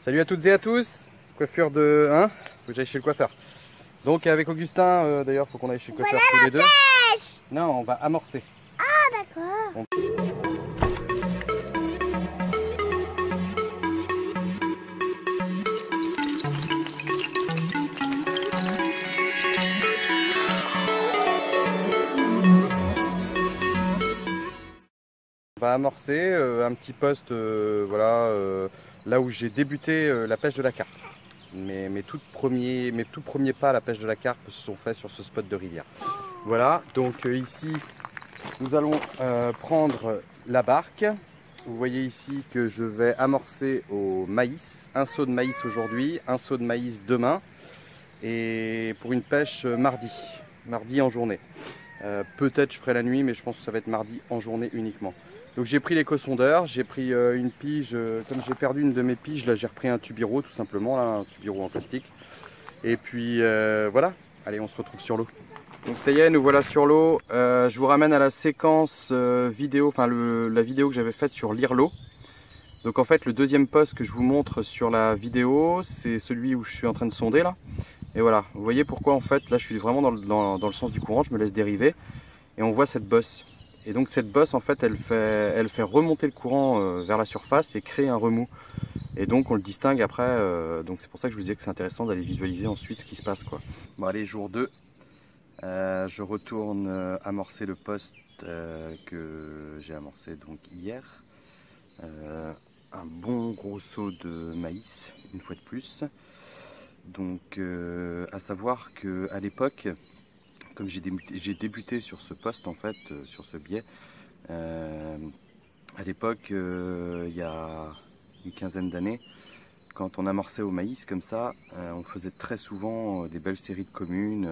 Salut à toutes et à tous. Coiffure de... Hein, faut que j'aille chez le coiffeur. Donc avec Augustin, d'ailleurs, faut qu'on aille chez le coiffeur tous les deux. Non, on va amorcer. Ah d'accord. On va amorcer un petit poste, voilà, là où j'ai débuté la pêche de la carpe. Mes tout premiers pas à la pêche de la carpe se sont faits sur ce spot de rivière. Voilà, donc ici, nous allons prendre la barque. Vous voyez ici que je vais amorcer au maïs. Un seau de maïs aujourd'hui, un seau de maïs demain. Et pour une pêche mardi en journée. Peut-être je ferai la nuit, mais je pense que ça va être mardi en journée uniquement. Donc j'ai pris l'éco-sondeur, j'ai pris une pige, comme j'ai perdu une de mes piges, là j'ai repris un tubiro tout simplement, là, un tubiro en plastique. Et puis voilà, allez on se retrouve sur l'eau. Donc ça y est, nous voilà sur l'eau. Je vous ramène à la séquence vidéo, enfin la vidéo que j'avais faite sur lire l'eau. Donc en fait le deuxième poste que je vous montre sur la vidéo, c'est celui où je suis en train de sonder là. Et voilà, vous voyez pourquoi en fait, là je suis vraiment dans le sens du courant, je me laisse dériver. Et on voit cette bosse. Et donc cette bosse en fait, elle fait remonter le courant vers la surface et créer un remous. Et donc on le distingue après, donc c'est pour ça que je vous disais que c'est intéressant d'aller visualiser ensuite ce qui se passe, quoi. Bon allez, jour 2, je retourne amorcer le poste que j'ai amorcé donc hier. Un bon gros seau de maïs, une fois de plus. Donc à savoir qu'à l'époque, comme j'ai débuté sur ce poste en fait, sur ce biais, à l'époque, il y a une quinzaine d'années, quand on amorçait au maïs comme ça, on faisait très souvent des belles séries de communes,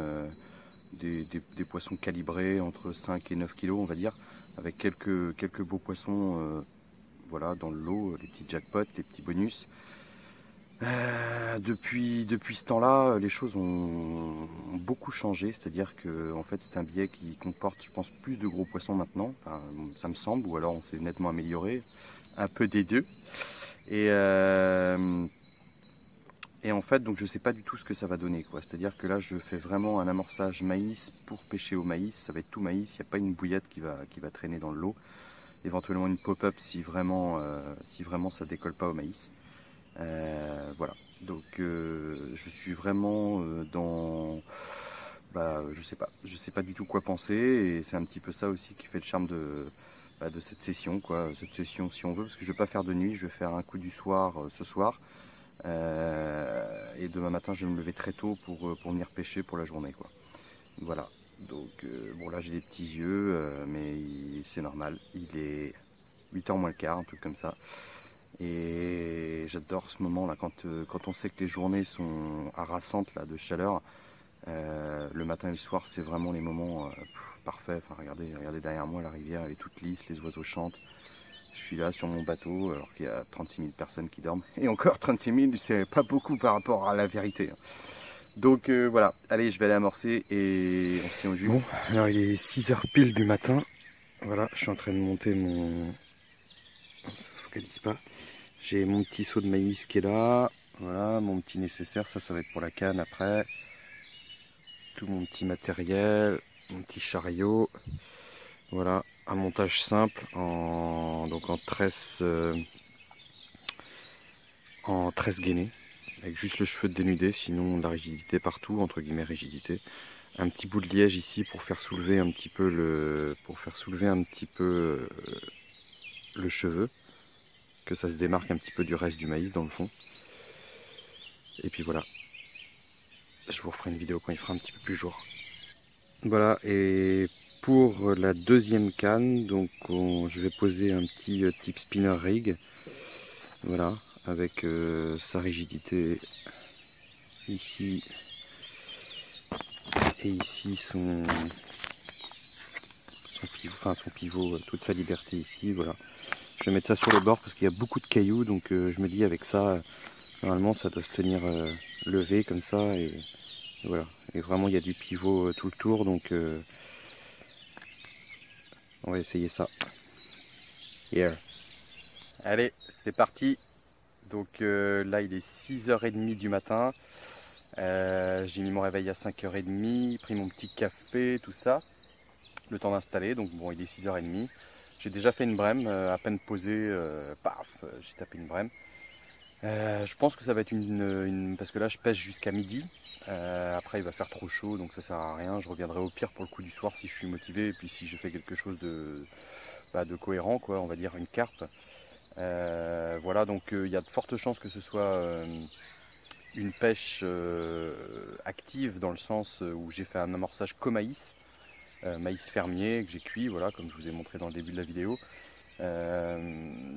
des poissons calibrés entre 5 et 9 kg on va dire, avec quelques beaux poissons voilà, dans le lot, les petits jackpots, les petits bonus. Depuis ce temps-là, les choses ont beaucoup changé, c'est-à-dire que en fait, c'est un biais qui comporte, je pense, plus de gros poissons maintenant, enfin, ça me semble, ou alors on s'est nettement amélioré, un peu des deux. Et en fait, donc je sais pas du tout ce que ça va donner, quoi. C'est-à-dire que là, je fais vraiment un amorçage maïs pour pêcher au maïs, ça va être tout maïs, il n'y a pas une bouillette qui va traîner dans le lot, éventuellement une pop-up si vraiment ça décolle pas au maïs. Voilà, donc je suis vraiment dans... je sais pas du tout quoi penser, et c'est un petit peu ça aussi qui fait le charme de cette session, quoi. Cette session si on veut, parce que je vais pas faire de nuit, je vais faire un coup du soir ce soir, et demain matin je vais me lever très tôt pour venir pêcher pour la journée, quoi. Voilà, donc bon là j'ai des petits yeux, mais c'est normal, il est 8h moins le quart, un truc comme ça. Et j'adore ce moment là quand on sait que les journées sont harassantes là, de chaleur. Le matin et le soir, c'est vraiment les moments parfaits. Enfin, regardez derrière moi, la rivière elle est toute lisse, les oiseaux chantent. Je suis là sur mon bateau alors qu'il y a 36 000 personnes qui dorment. Et encore 36 000, c'est pas beaucoup par rapport à la vérité. Donc voilà, allez, je vais aller amorcer et on se tient au jus. Bon, alors il est 6h pile du matin. Voilà, je suis en train de monter mon... Ça focalise pas. J'ai mon petit seau de maïs qui est là, voilà, mon petit nécessaire, ça va être pour la canne après. Tout mon petit matériel, mon petit chariot, voilà, un montage simple donc en tresse gainée, avec juste le cheveu de dénudé, sinon de la rigidité partout, entre guillemets rigidité. Un petit bout de liège ici pour faire soulever un petit peu le cheveu, que ça se démarque un petit peu du reste du maïs dans le fond. Et puis voilà, je vous referai une vidéo quand il fera un petit peu plus jour. Voilà, et pour la deuxième canne, donc je vais poser un petit type spinner rig, voilà, avec sa rigidité ici et ici son pivot, toute sa liberté ici, voilà. Je vais mettre ça sur le bord parce qu'il y a beaucoup de cailloux, donc je me dis avec ça, normalement ça doit se tenir levé comme ça, et voilà. Et vraiment il y a du pivot tout le tour, donc on va essayer ça. Here. Allez, c'est parti. Donc là il est 6h30 du matin. J'ai mis mon réveil à 5h30, pris mon petit café, tout ça. Le temps d'installer, donc bon il est 6h30. J'ai déjà fait une brème, à peine posée, paf, j'ai tapé une brème. Je pense que ça va être parce que là je pêche jusqu'à midi. Après il va faire trop chaud donc ça sert à rien. Je reviendrai au pire pour le coup du soir si je suis motivé et puis si je fais quelque chose de cohérent quoi, on va dire une carpe. Voilà donc il y a de fortes chances que ce soit une pêche active dans le sens où j'ai fait un amorçage comaïs, maïs fermier que j'ai cuit, voilà comme je vous ai montré dans le début de la vidéo.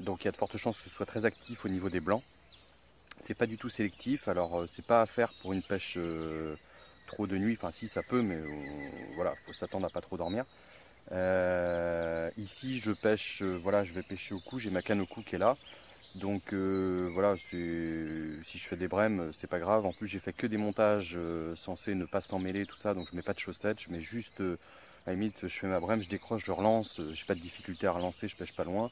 Donc il y a de fortes chances que ce soit très actif au niveau des blancs. C'est pas du tout sélectif, alors c'est pas à faire pour une pêche trop de nuit, enfin si ça peut, mais voilà, faut s'attendre à pas trop dormir. Ici je pêche, voilà, je vais pêcher au cou, j'ai ma canne au cou qui est là. Donc voilà, si je fais des brèmes, c'est pas grave. En plus j'ai fait que des montages censés ne pas s'en mêler, tout ça, donc je mets pas de chaussettes, je mets juste, à la limite, je fais ma brème, je décroche, je relance, j'ai pas de difficulté à relancer, je pêche pas loin.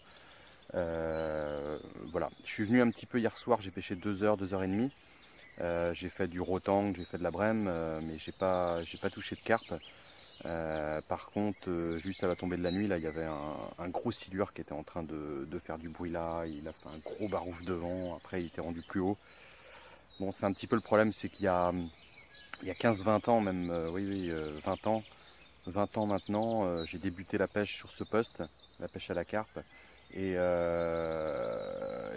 Voilà, je suis venu un petit peu hier soir, j'ai pêché 2h, 2h30. J'ai fait du rotang, j'ai fait de la brème, mais j'ai pas touché de carpe. Par contre, juste à la tombée de la nuit, là, il y avait un gros silure qui était en train de faire du bruit là. Il a fait un gros barouf devant. Après, il était rendu plus haut. Bon, c'est un petit peu le problème, c'est il y a 15-20 ans, même, oui, 20 ans. 20 ans maintenant, j'ai débuté la pêche sur ce poste, la pêche à la carpe. Et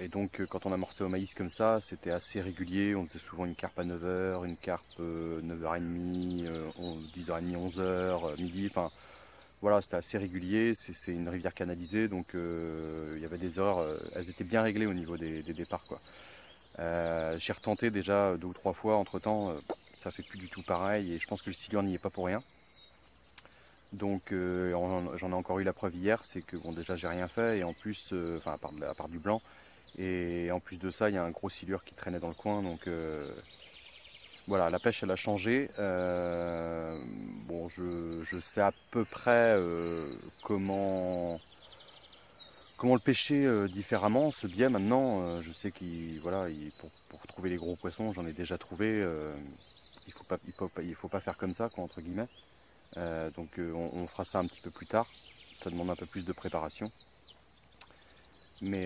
donc quand on amorçait au maïs comme ça, c'était assez régulier. On faisait souvent une carpe à 9h, une carpe 9h30, 10h30, 11h, midi. Enfin voilà, c'était assez régulier. C'est une rivière canalisée, donc il y avait des heures, elles étaient bien réglées au niveau des départs, quoi. J'ai retenté déjà 2 ou 3 fois entre temps, ça fait plus du tout pareil et je pense que le silure n'y est pas pour rien. Donc j'en ai encore eu la preuve hier, c'est que bon déjà j'ai rien fait et en plus, enfin à part du blanc, et en plus de ça il y a un gros silure qui traînait dans le coin, donc voilà, la pêche elle a changé. Bon je sais à peu près comment le pêcher différemment, ce biais maintenant. Je sais voilà, pour trouver les gros poissons, j'en ai déjà trouvé. Il faut pas faire comme ça quoi, entre guillemets. Donc on fera ça un petit peu plus tard. Ça demande un peu plus de préparation. Mais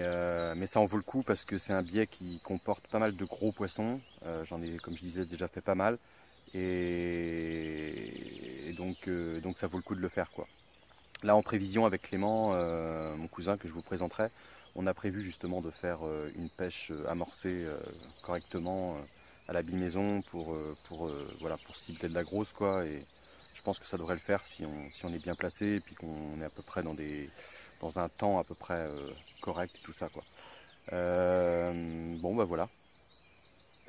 ça en vaut le coup parce que c'est un biais qui comporte pas mal de gros poissons. J'en ai, comme je disais, déjà fait pas mal. Et donc ça vaut le coup de le faire, quoi. Là en prévision avec Clément, mon cousin que je vous présenterai, on a prévu justement de faire une pêche amorcée correctement à la bimaison voilà, pour cibler de la grosse, quoi. Et je pense que ça devrait le faire si on est bien placé et puis qu'on est à peu près dans un temps à peu près correct et tout ça, quoi. Bon bah voilà.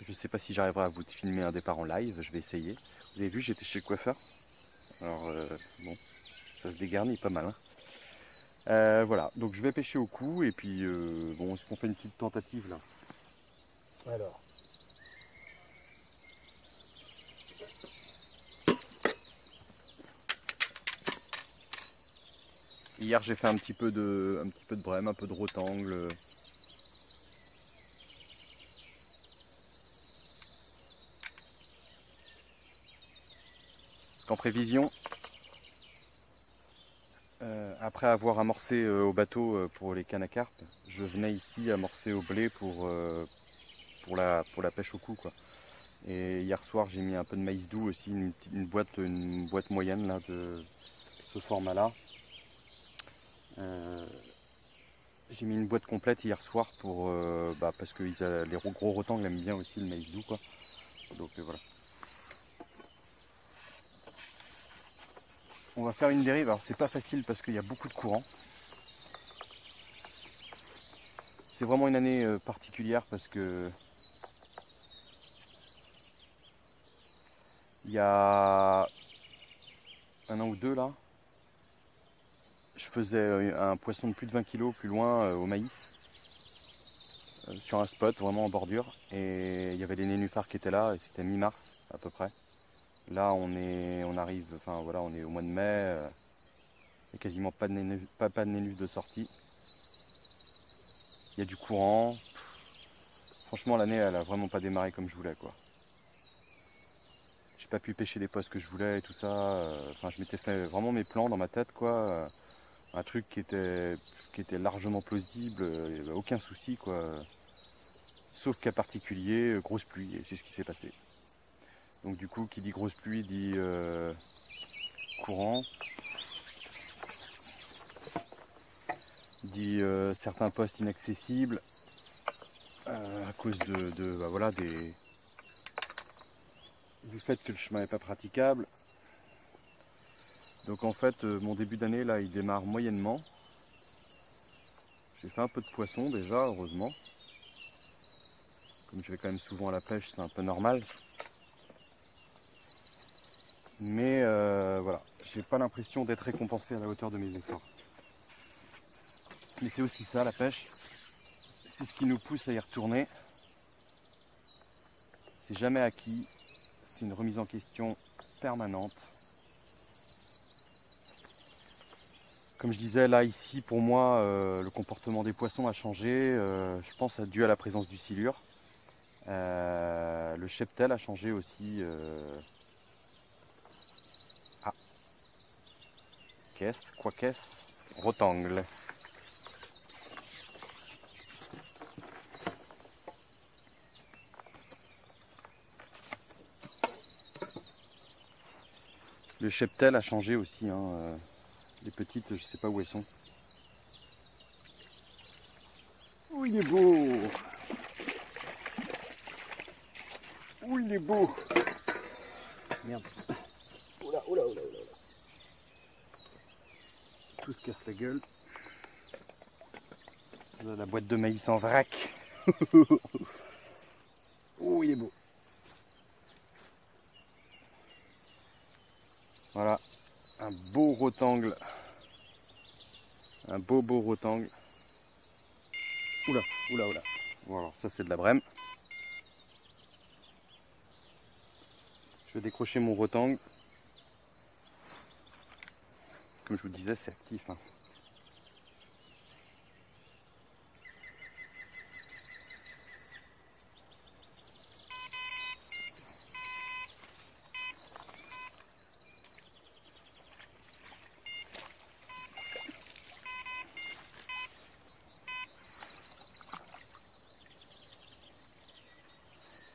Je sais pas si j'arriverai à vous filmer un départ en live, je vais essayer. Vous avez vu, j'étais chez le coiffeur. Alors bon, ça se dégarnit pas mal, hein. Voilà, donc je vais pêcher au cou et puis bon, est-ce qu'on fait une petite tentative là? Alors. Hier j'ai fait un petit peu de brème, un peu de rotangle. En prévision, après avoir amorcé au bateau pour les cannes à carpe, je venais ici amorcer au blé pour la pêche au cou, quoi. Et hier soir j'ai mis un peu de maïs doux aussi, une boîte moyenne là, de ce format là. J'ai mis une boîte complète hier soir parce que les gros rotangles aiment bien aussi le maïs doux, quoi. Donc voilà. On va faire une dérive, alors c'est pas facile parce qu'il y a beaucoup de courant. C'est vraiment une année particulière parce que il y a un an ou deux là, je faisais un poisson de plus de 20 kg plus loin au maïs, sur un spot vraiment en bordure, et il y avait des nénuphars qui étaient là, et c'était mi-mars à peu près. Là on arrive, enfin voilà, on est au mois de mai, il n'y a quasiment pas de nénuphs de sortie. Il y a du courant, Franchement, l'année, elle a vraiment pas démarré comme je voulais, quoi. J'ai pas pu pêcher les postes que je voulais et tout ça. Enfin, je m'étais fait vraiment mes plans dans ma tête, quoi. Un truc qui était largement plausible, il n'y avait aucun souci, quoi. Sauf cas particulier, grosse pluie, et c'est ce qui s'est passé. Donc du coup, qui dit grosse pluie dit courant, dit certains postes inaccessibles à cause voilà, du fait que le chemin n'est pas praticable. Donc en fait, mon début d'année là, il démarre moyennement. J'ai fait un peu de poisson déjà, heureusement. Comme je vais quand même souvent à la pêche, c'est un peu normal. Mais voilà, j'ai pas l'impression d'être récompensé à la hauteur de mes efforts. Mais c'est aussi ça la pêche, c'est ce qui nous pousse à y retourner. C'est jamais acquis, c'est une remise en question permanente. Comme je disais, là ici pour moi le comportement des poissons a changé, je pense dû à la présence du silure. Le cheptel a changé aussi. Ah, qu'est-ce rotangle. Le cheptel a changé aussi, hein. Les petites, je sais pas où elles sont. Oh, il est beau! Oh, il est beau! Merde! Oula, oula, oula, oula! Tout se casse la gueule. La boîte de maïs en vrac. Oh, il est beau! Voilà, un beau rotangle. Un beau rotangle. Oula, oula, oula. Bon, alors ça c'est de la brème. Je vais décrocher mon rotangle. Comme je vous disais, c'est actif, hein.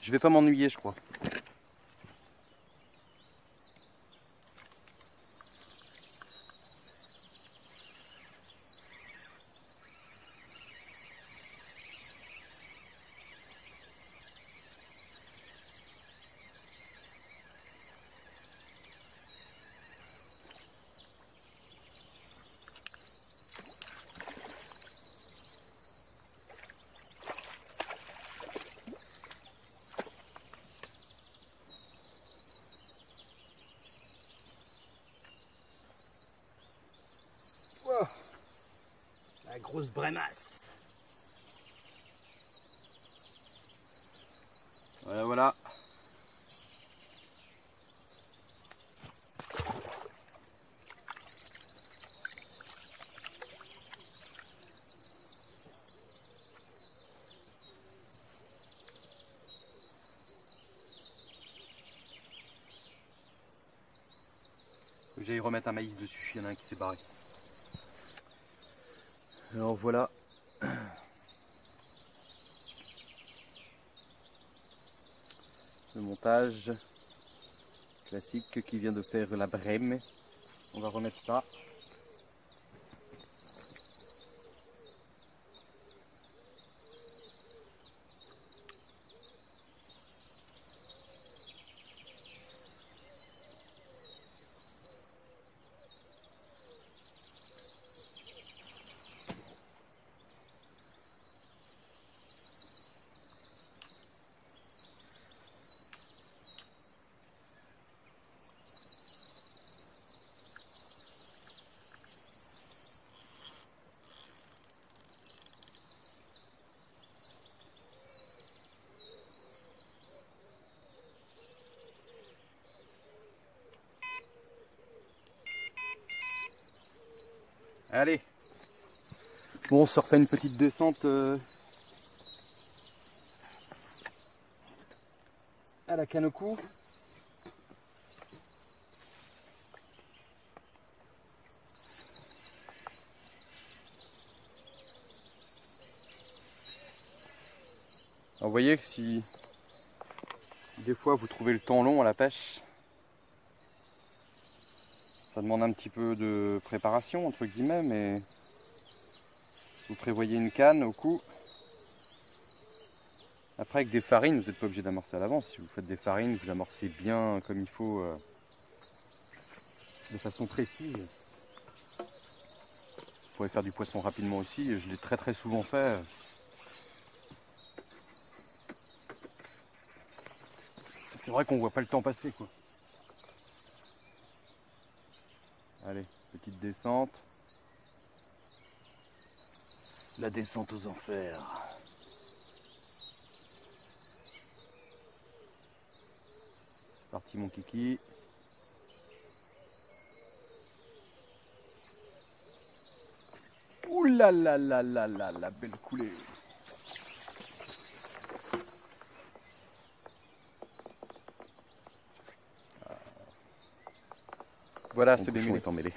Je vais pas m'ennuyer, je crois. Oh, la grosse brémasse. Voilà, voilà. Faut que j'aille remettre un maïs dessus, il y en a un qui s'est barré. Alors voilà. Le montage classique qui vient de faire la brème. On va remettre ça. Allez. Bon, on se refait une petite descente à la canne au cou. Alors, vous voyez que si des fois vous trouvez le temps long à la pêche, ça demande un petit peu de préparation entre guillemets, mais vous prévoyez une canne au cou. Après avec des farines, vous n'êtes pas obligé d'amorcer à l'avance. Si vous faites des farines, vous amorcez bien comme il faut, de façon précise. Vous pourrez faire du poisson rapidement aussi, je l'ai très souvent fait. C'est vrai qu'on voit pas le temps passer quoi. Allez, petite descente. La descente aux enfers. C'est parti mon kiki. Ouh là là là là là, la belle coulée. Voilà, c'est bien étant mêlé.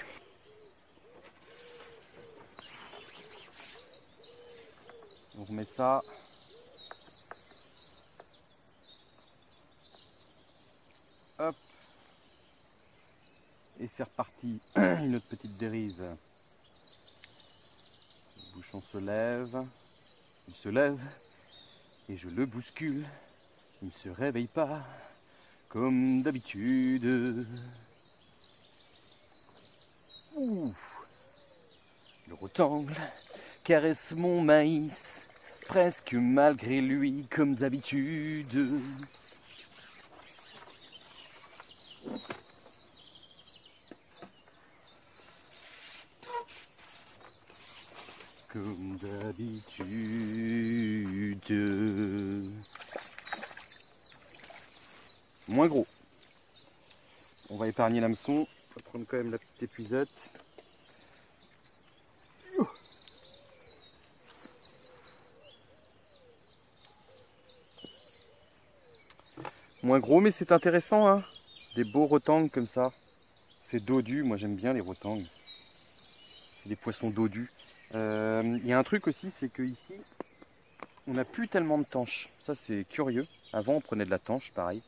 On remet ça. Hop. Et c'est reparti. Une autre petite dérive. Le bouchon se lève. Il se lève. Et je le bouscule. Il ne se réveille pas. Comme d'habitude. Ouh. Le rectangle caresse mon maïs, presque malgré lui, comme d'habitude. Comme d'habitude. Moins gros. On va épargner l'hameçon. On va prendre quand même la petite épuisette. Moins gros, mais c'est intéressant, hein. Des beaux rotangles comme ça. C'est dodu, moi j'aime bien les rotangles. C'est des poissons dodus. Il y a un truc aussi, c'est que ici, on n'a plus tellement de tanches. Ça c'est curieux. Avant on prenait de la tanche, pareil.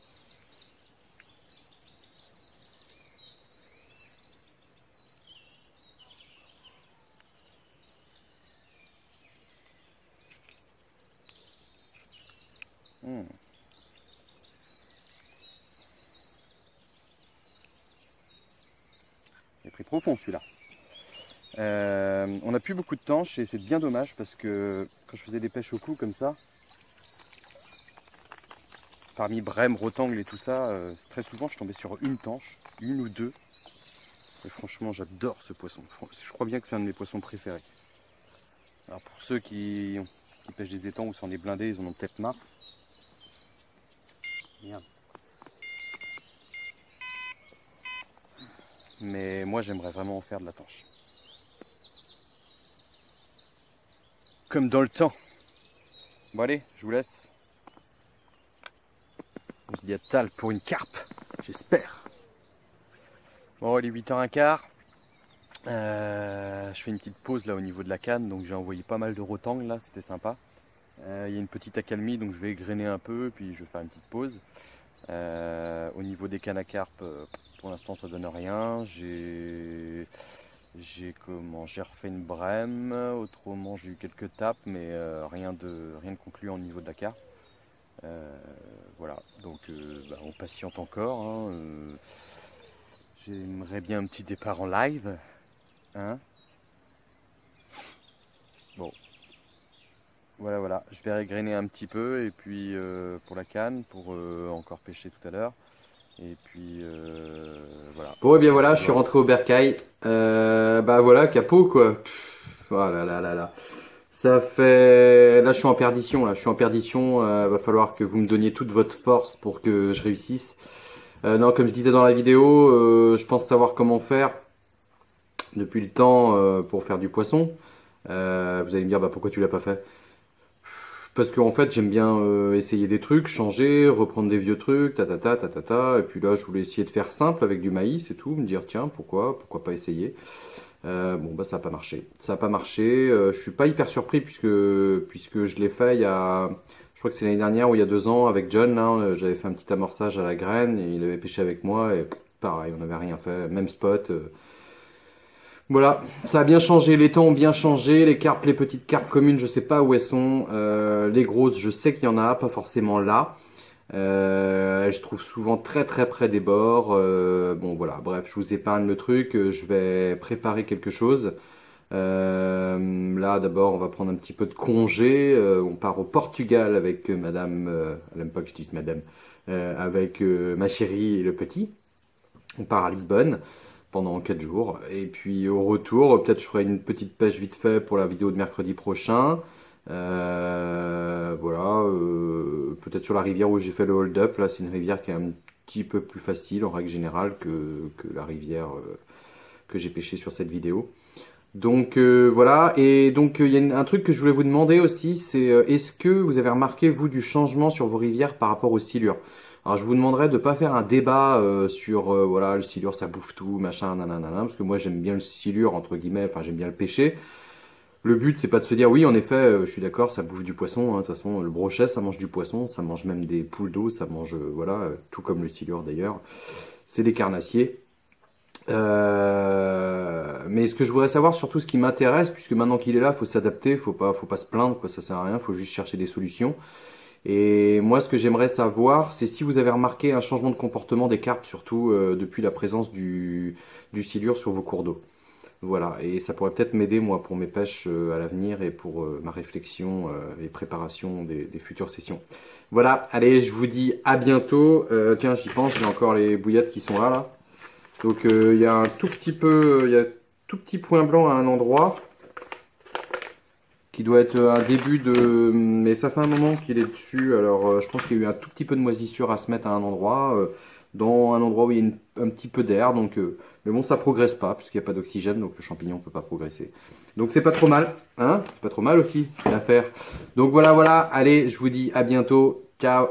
Il est pris profond celui-là. On n'a plus beaucoup de tanches et c'est bien dommage parce que quand je faisais des pêches au cou comme ça, parmi brème, rotangle et tout ça, très souvent je tombais sur une tanche, une ou deux. Et franchement j'adore ce poisson. Je crois bien que c'est un de mes poissons préférés. Alors pour ceux qui pêchent des étangs où c'en est blindé, ils en ont peut-être marre. Merde. Mais moi j'aimerais vraiment en faire de la tanche. Comme dans le temps. Bon allez, je vous laisse. On se dit à Tal pour une carpe, j'espère. Bon, il est 8h15. Je fais une petite pause là au niveau de la canne, donc j'ai envoyé pas mal de rotangles là, c'était sympa. Il y a une petite accalmie, donc je vais égrener un peu, puis je vais faire une petite pause. Au niveau des cannes à carpe, pour l'instant ça donne rien. J'ai refait une brème, autrement j'ai eu quelques tapes, mais rien de concluant au niveau de la carpe. Voilà, donc on patiente encore. Hein, j'aimerais bien un petit départ en live. Hein, bon, voilà, je vais régrener un petit peu et puis pour la canne, pour encore pêcher tout à l'heure. Et puis voilà. Bon et bien voilà, je suis rentré au bercail. Bah voilà, capot quoi. Oh là là là là. Ça fait... Là je suis en perdition, va falloir que vous me donniez toute votre force pour que je réussisse. Non, comme je disais dans la vidéo, je pense savoir comment faire depuis le temps pour faire du poisson. Vous allez me dire, bah pourquoi tu l'as pas fait? parce qu'en fait j'aime bien essayer des trucs, changer, reprendre des vieux trucs, et puis là je voulais essayer de faire simple avec du maïs et tout, me dire tiens pourquoi pas essayer. Bon bah ça n'a pas marché, je suis pas hyper surpris puisque je l'ai fait il y a, je crois que c'est l'année dernière ou il y a 2 ans avec John là, j'avais fait un petit amorçage à la graine et il avait pêché avec moi et pareil on n'avait rien fait, même spot. Voilà, ça a bien changé, les temps ont bien changé, les carpes, les petites carpes communes, je sais pas où elles sont, les grosses, je sais qu'il y en a, pas forcément là. Je trouve souvent très très près des bords. Bon voilà, bref, je vous épargne le truc, je vais préparer quelque chose. Là d'abord, on va prendre un petit peu de congé. On part au Portugal avec Madame, elle aime pas que je dise Madame, avec ma chérie et le petit. On part à Lisbonne pendant 4 jours. Et puis au retour, peut-être je ferai une petite pêche vite fait pour la vidéo de mercredi prochain. Voilà, peut-être sur la rivière où j'ai fait le hold-up. Là, c'est une rivière qui est un petit peu plus facile en règle générale que la rivière que j'ai pêché sur cette vidéo. Donc voilà, et donc il y a un truc que je voulais vous demander aussi, c'est est-ce que vous avez remarqué vous du changement sur vos rivières par rapport aux silures? Alors je vous demanderais de pas faire un débat sur voilà le silure ça bouffe tout machin nanana parce que moi j'aime bien le silure entre guillemets, enfin j'aime bien le pêcher. Le but c'est pas de se dire oui en effet je suis d'accord ça bouffe du poisson, hein, de toute façon le brochet ça mange du poisson, ça mange même des poules d'eau, ça mange voilà tout comme le silure d'ailleurs, c'est des carnassiers. Mais ce que je voudrais savoir, surtout ce qui m'intéresse, puisque maintenant qu'il est là, faut s'adapter, faut pas se plaindre, quoi, ça sert à rien, faut juste chercher des solutions. Et moi, ce que j'aimerais savoir, c'est si vous avez remarqué un changement de comportement des carpes, surtout depuis la présence du silure sur vos cours d'eau. Voilà, et ça pourrait peut-être m'aider, moi, pour mes pêches à l'avenir et pour ma réflexion et préparation des futures sessions. Voilà, allez, je vous dis à bientôt. Tiens, j'y pense, j'ai encore les bouillettes qui sont là. Donc il y a un tout petit peu, il y a un tout petit point blanc à un endroit qui doit être un début de, mais ça fait un moment qu'il est dessus. Alors je pense qu'il y a eu un tout petit peu de moisissure à se mettre à un endroit, dans un endroit où il y a un petit peu d'air. Donc, mais bon, ça progresse pas puisqu'il n'y a pas d'oxygène, donc le champignon peut pas progresser. Donc c'est pas trop mal, hein? C'est pas trop mal aussi l'affaire. Donc voilà, voilà. Allez, je vous dis à bientôt. Ciao.